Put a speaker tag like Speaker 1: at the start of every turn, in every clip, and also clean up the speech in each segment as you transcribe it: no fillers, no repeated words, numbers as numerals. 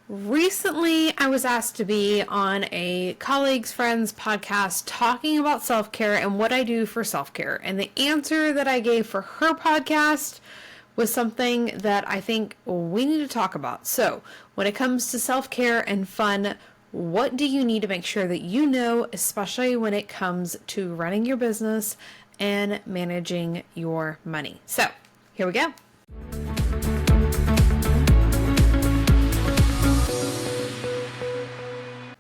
Speaker 1: Recently, I was asked to be on a colleague's friend's podcast talking about self-care and what I do for self-care. And the answer that I gave for her podcast was something that I think we need to talk about. So, when it comes to self-care and fun, what do you need to make sure that you know, especially when it comes to running your business and managing your money? So, here we go.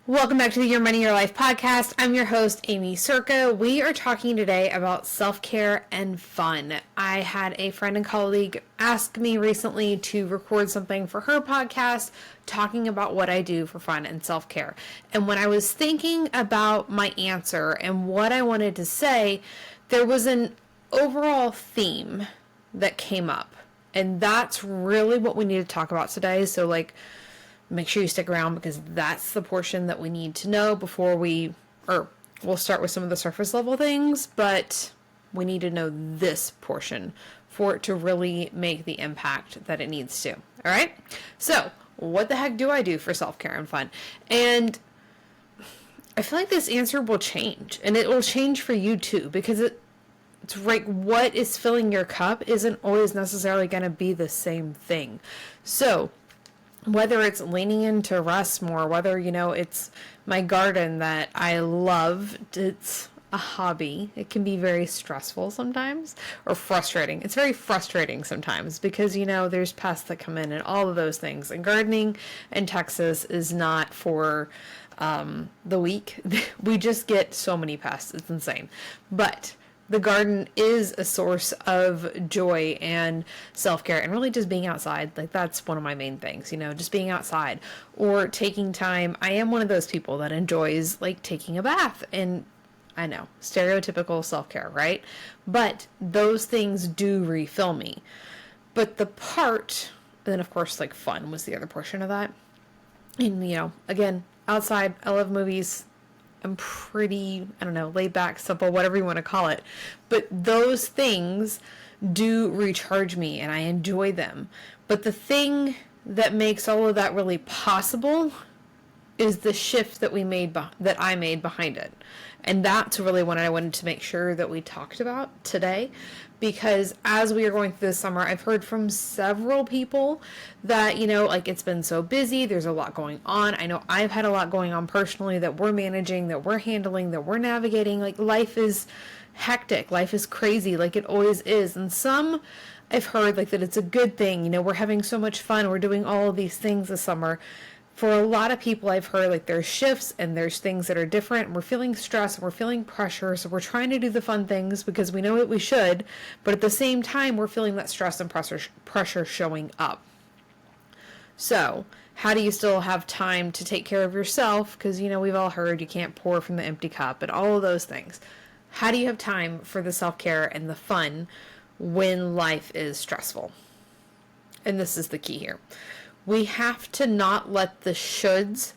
Speaker 1: Welcome back to the Your Money, Your Life podcast. I'm your host, Aimee Cerka. We are talking today about self-care and fun. I had a friend and colleague ask me recently to record something for her podcast talking about what I do for fun and self-care. And when I was thinking about my answer and what I wanted to say, there was an overall theme that came up. And that's really what we need to talk about today. So make sure you stick around because that's the portion that we need to know before we'll start with some of the surface level things, but we need to know this portion for it to really make the impact that it needs to. All right. So what the heck do I do for self-care and fun? And I feel like this answer will change, and it will change for you too, because it's right. What is filling your cup isn't always necessarily going to be the same thing. So whether it's leaning into rest more, whether, it's my garden that I love, it's a hobby. It can be very stressful sometimes, or frustrating. It's very frustrating sometimes because, there's pests that come in and all of those things. And gardening in Texas is not for the weak. We just get so many pests. It's insane. But the garden is a source of joy and self-care and really just being outside. That's one of my main things, just being outside or taking time. I am one of those people that enjoys taking a bath, and I know, stereotypical self-care, right? But those things do refill me. But the part, and then of course fun was the other portion of that. And again, outside, I love movies. I'm pretty, laid back, simple, whatever you want to call it. But those things do recharge me and I enjoy them. But the thing that makes all of that really possible is the shift that I made behind it. And that's really what I wanted to make sure that we talked about today. Because as we are going through this summer, I've heard from several people that, it's been so busy. There's a lot going on. I know I've had a lot going on personally that we're managing, that we're handling, that we're navigating. Life is hectic. Life is crazy like it always is. And some I've heard that it's a good thing. We're having so much fun. We're doing all of these things this summer. For a lot of people, I've heard there's shifts and there's things that are different. We're feeling stress and we're feeling pressure. So we're trying to do the fun things because we know that we should. But at the same time, we're feeling that stress and pressure showing up. So how do you still have time to take care of yourself? Because, we've all heard you can't pour from the empty cup and all of those things. How do you have time for the self-care and the fun when life is stressful? And this is the key here. We have to not let the shoulds,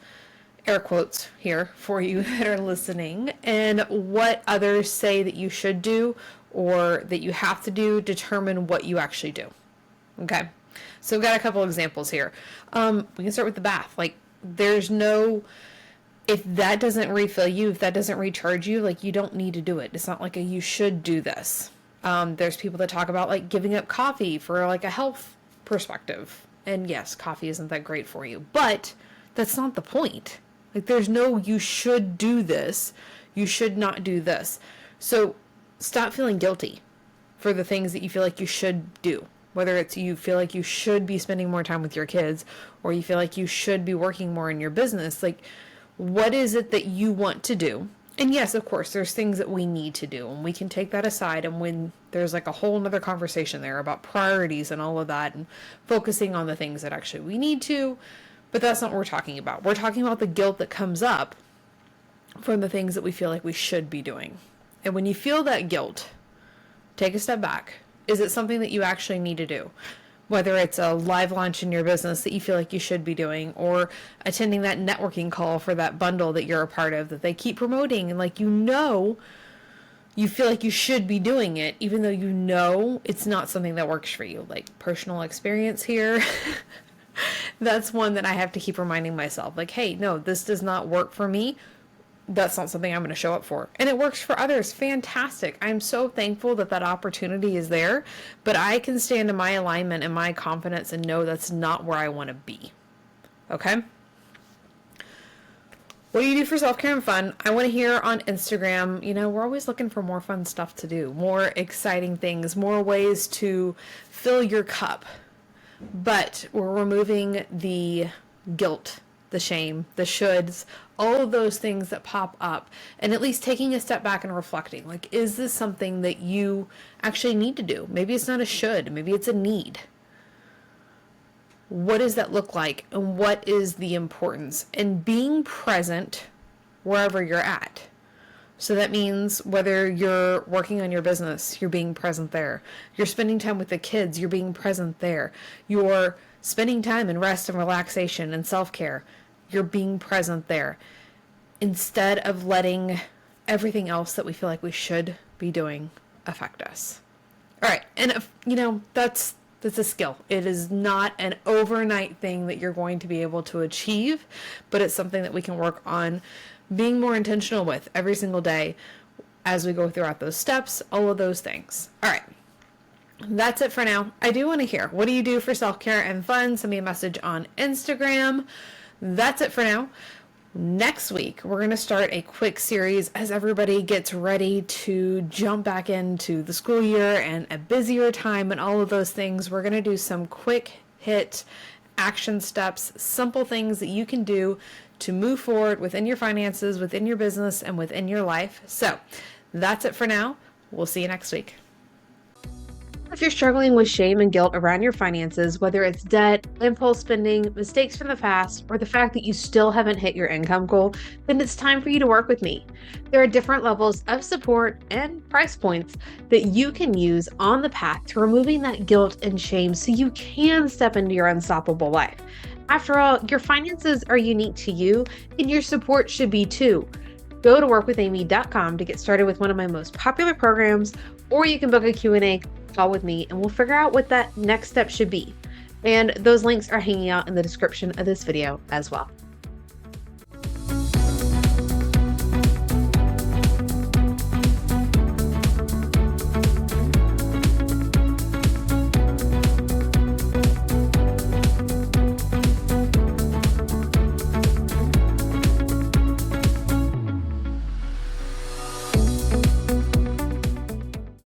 Speaker 1: air quotes here for you that are listening, and what others say that you should do or that you have to do determine what you actually do. Okay? So we've got a couple examples here. We can start with the bath. If that doesn't refill you, if that doesn't recharge you, you don't need to do it. It's not you should do this. There's people that talk about giving up coffee for a health perspective. And yes, coffee isn't that great for you, but that's not the point. There's no, you should do this. You should not do this. So stop feeling guilty for the things that you feel you should do. Whether it's you feel you should be spending more time with your kids or you feel you should be working more in your business. What is it that you want to do? And yes, of course, there's things that we need to do, and we can take that aside. And when there's a whole nother conversation there about priorities and all of that and focusing on the things that actually we need to, but that's not what we're talking about. We're talking about the guilt that comes up from the things that we feel we should be doing. And when you feel that guilt, take a step back. Is it something that you actually need to do? Whether it's a live launch in your business that you feel you should be doing, or attending that networking call for that bundle that you're a part of that they keep promoting, and you feel you should be doing it, even though it's not something that works for you. Personal experience here. That's one that I have to keep reminding myself, like, hey, no, this does not work for me. That's not something I'm going to show up for. And it works for others. Fantastic. I'm so thankful that that opportunity is there, but I can stand in my alignment and my confidence and know that's not where I want to be. Okay? What do you do for self-care and fun? I want to hear on Instagram. We're always looking for more fun stuff to do, more exciting things, more ways to fill your cup. But we're removing the guilt, the shame, the shoulds, all of those things that pop up, and at least taking a step back and reflecting, like, is this something that you actually need to do? Maybe it's not a should, maybe it's a need. What does that look like, and what is the importance? And being present wherever you're at. So that means whether you're working on your business, you're being present there. You're spending time with the kids, you're being present there. You're spending time in rest and relaxation and self-care, you're being present there. Instead of letting everything else that we feel like we should be doing affect us. All right, and that's a skill. It is not an overnight thing that you're going to be able to achieve, but it's something that we can work on being more intentional with every single day as we go throughout those steps, all of those things. All right. That's it for now. I do want to hear, what do you do for self-care and fun? Send me a message on Instagram. That's it for now. Next week, we're going to start a quick series as everybody gets ready to jump back into the school year and a busier time and all of those things. We're going to do some quick hit action steps, simple things that you can do to move forward within your finances, within your business, and within your life. So that's it for now. We'll see you next week. If you're struggling with shame and guilt around your finances, whether it's debt, impulse spending, mistakes from the past, or the fact that you still haven't hit your income goal, then it's time for you to work with me. There are different levels of support and price points that you can use on the path to removing that guilt and shame so you can step into your unstoppable life. After all, your finances are unique to you, and your support should be too. Go to workwithaimee.com to get started with one of my most popular programs, or you can book a Q&A call with me and we'll figure out what that next step should be. And those links are hanging out in the description of this video as well.